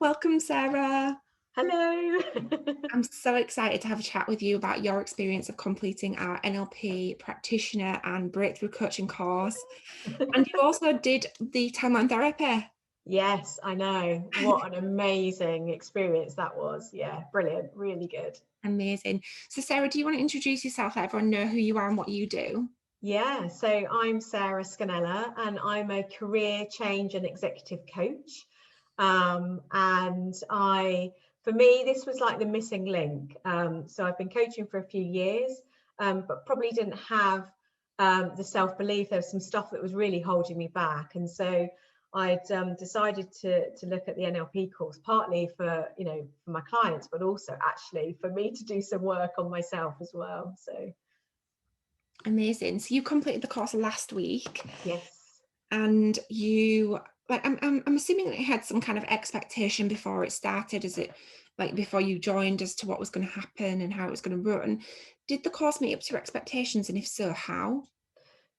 Welcome, Sarah. Hello. I'm so excited to have a chat with you about your experience of completing our NLP practitioner and breakthrough coaching course. And you also did the timeline therapy. Yes, I know. What an amazing experience that was. Yeah, brilliant. Really good. Amazing. So, Sarah, do you want to introduce yourself? Let everyone know who you are and what you do. Yeah, so I'm Sarah Scannella and I'm a career change and executive coach. For me, this was like the missing link. So I've been coaching for a few years, but probably didn't have the self-belief. There was some stuff that was really holding me back. And so I'd decided to look at the NLP course, partly for, for my clients, but also actually for me to do some work on myself as well. So, Amazing. So you completed the course last week, yes. and you I'm assuming that you had some kind of expectation before it started. Is it like before you joined as to what was going to happen and how it was going to run? Did the course meet up to your expectations, and if so, how?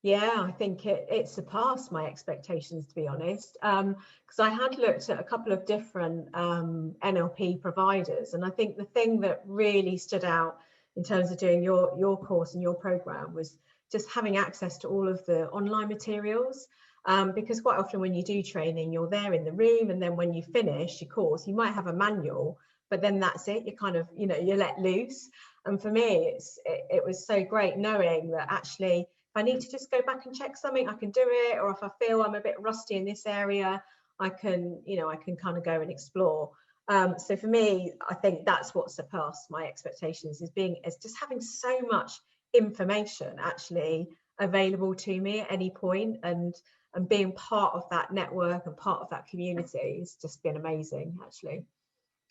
Yeah, I think it surpassed my expectations, to be honest, because I had looked at a couple of different NLP providers, and I think the thing that really stood out in terms of doing your course and your program was just having access to all of the online materials. Because quite often when you do training, you're there in the room, and then when you finish your course, you might have a manual, but then that's it. You kind of, you're let loose. And for me, it was so great knowing that actually, I need to just go back and check something, I can do it. Or if I feel I'm a bit rusty in this area, I can kind of go and explore. So for me, I think that's what surpassed my expectations, is just having so much information actually available to me at any point, and being part of that network and part of that community has just been amazing, actually.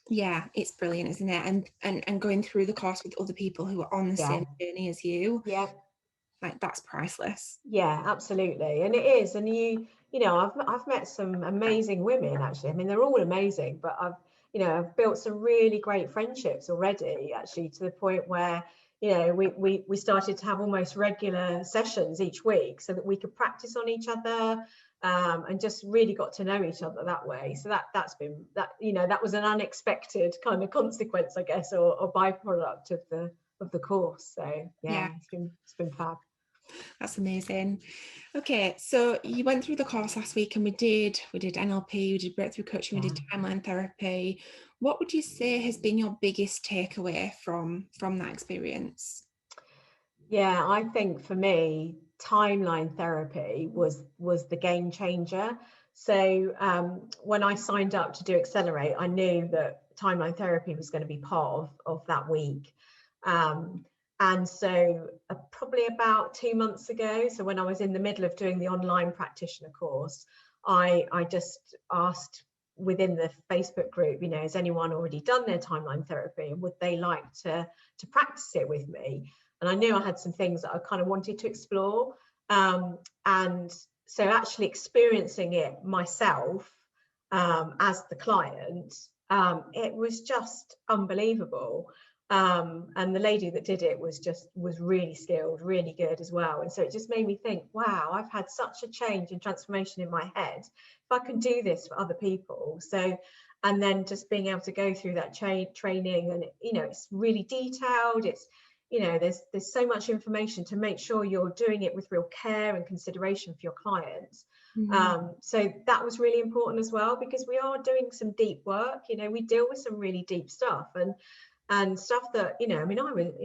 Yeah, it's brilliant, isn't it? And going through the course with other people who are on the Yeah, same journey as you, yeah. like that's priceless. Yeah, absolutely. And it is. And I've met some amazing women, actually. I mean, they're all amazing, but I've built some really great friendships already, actually, to the point where, we started to have almost regular sessions each week so that we could practice on each other, and just really got to know each other that way. So that was an unexpected kind of consequence, I guess, or byproduct of the course. So Yeah, yeah, it's been fab. that's amazing. Okay, so you went through the course last week, and we did NLP, we did breakthrough coaching, we Yeah. did timeline therapy. What would you say has been your biggest takeaway from that experience? Yeah, I think for me, timeline therapy was the game changer. So when I signed up to do Accelerate, I knew that timeline therapy was going to be part of that week. Um, and so probably about 2 months ago, so when I was in the middle of doing the online practitioner course, I just asked within the Facebook group, has anyone already done their timeline therapy, and would they like to practice it with me? And I knew I had some things that I kind of wanted to explore. And so actually experiencing it myself, as the client, it was just unbelievable. And the lady that did it was really skilled, really good as well. And so it just made me think, wow, I've had such a change and transformation in my head. If I can do this for other people. So, and then just being able to go through that training, and it's really detailed. There's so much information to make sure you're doing it with real care and consideration for your clients. Mhm. So that was really important as well, because we are doing some deep work. We deal with some really deep stuff, and stuff that, I mean,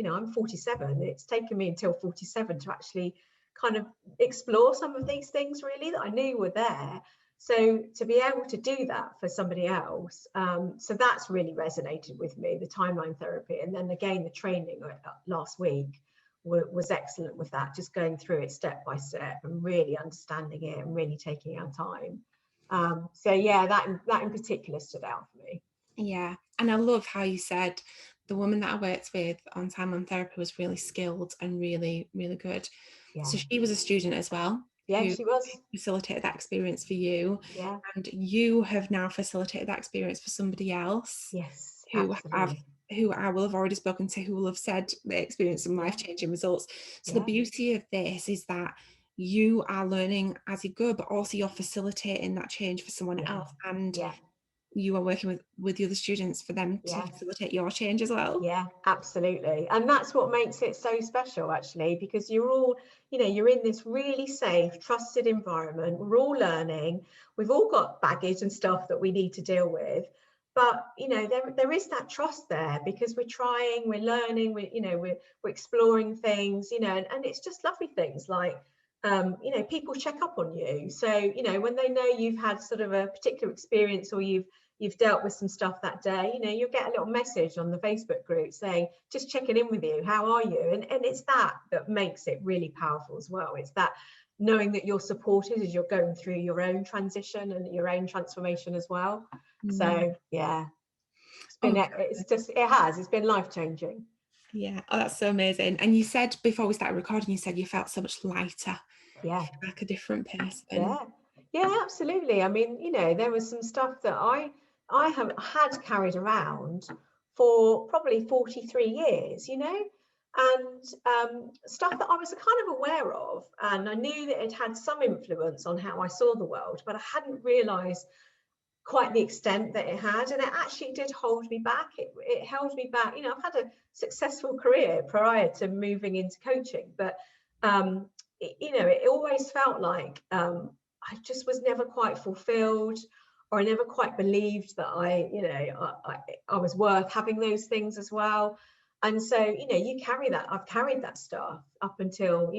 I'm 47. It's taken me until 47 to actually kind of explore some of these things really that I knew were there. So to be able to do that for somebody else, so that's really resonated with me, the timeline therapy. And then again, the training last week was excellent with that, just going through it step by step and really understanding it and really taking our time. So yeah, that in particular stood out for me. Yeah, and I love how you said the woman that I worked with on timeline therapy was really skilled and really, really good. Yeah, So she was a student as well yeah, who she was. facilitated that experience for you, Yeah, and you have now facilitated that experience for somebody else yes, who have absolutely. who I will have already spoken to, who will have said they experienced some Yeah, life-changing results. So the yeah, beauty of this is that you are learning as you go, but also you're facilitating that change for someone yeah, else. And yeah, you are working with the other students for them to Yeah. facilitate your change as well. Yeah, absolutely. And that's what makes it so special, actually, because you're all, you're in this really safe, trusted environment. We're all learning. We've all got baggage and stuff that we need to deal with. But, there is that trust there because we're trying, we're learning, we're exploring things, and it's just lovely things like, people check up on you. So, when they know you've had sort of a particular experience or you've dealt with some stuff that day, you'll get a little message on the Facebook group saying, just checking in with you, how are you? And it's that makes it really powerful as well. It's that knowing that you're supported as you're going through your own transition and your own transformation as well. So yeah, it's been life-changing. Yeah. Oh, that's so amazing. And you said before we started recording, you said you felt so much lighter, Yeah. like a different person. Yeah, absolutely. I mean, there was some stuff that I have had carried around for probably 43 years, and stuff that I was kind of aware of, and I knew that it had some influence on how I saw the world, but I hadn't realized quite the extent that it had, and it actually did hold me back. It held me back. I've had a successful career prior to moving into coaching, but it always felt like I just was never quite fulfilled, or I never quite believed that I was worth having those things as well. And so you carry that. I've carried that stuff up until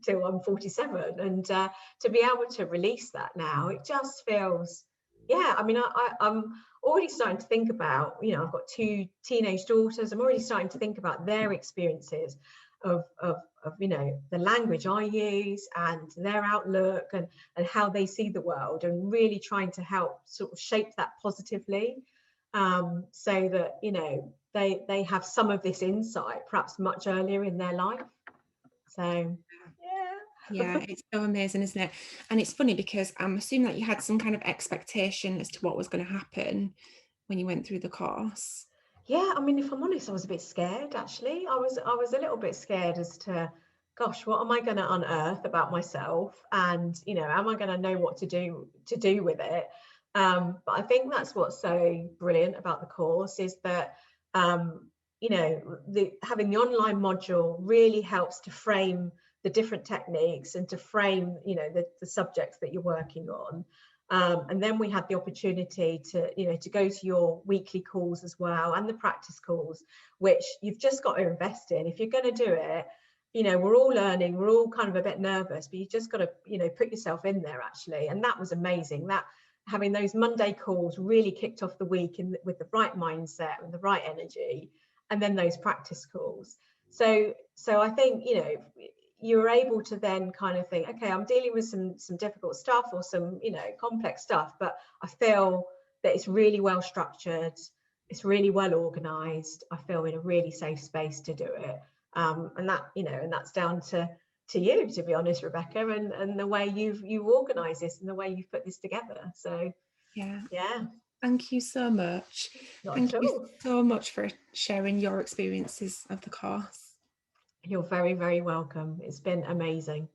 till I'm 47, and to be able to release that now, it just feels, yeah. I mean, I'm already starting to think about, I've got 2 teenage daughters. I'm already starting to think about their experiences of the language I use and their outlook and how they see the world, and really trying to help sort of shape that positively, so that they have some of this insight perhaps much earlier in their life. So Yeah, it's so amazing, isn't it? And it's funny because I'm assuming that you had some kind of expectation as to what was going to happen when you went through the course. Yeah, I mean, if I'm honest, I was a bit scared, actually. I was a little bit scared as to, gosh, what am I going to unearth about myself? And, am I going to know what to do with it? But I think that's what's so brilliant about the course is that, having the online module really helps to frame the different techniques and to frame, the subjects that you're working on. And then we had the opportunity to go to your weekly calls as well, and the practice calls, which you've just got to invest in. If you're going to do it, we're all learning, we're all kind of a bit nervous, but you just got to, put yourself in there, actually. And that was amazing. That having those Monday calls really kicked off the week with the right mindset and the right energy, and then those practice calls. So I think, you're able to then kind of think, okay, I'm dealing with some difficult stuff or some, complex stuff, but I feel that it's really well structured, it's really well organized. I feel in a really safe space to do it. And that's down to you, to be honest, Rebecca, and the way you organize this and the way you've put this together. So Yeah. yeah. Thank you so much. Not Thank at you all. so much for sharing your experiences of the course. You're very, very welcome. It's been amazing.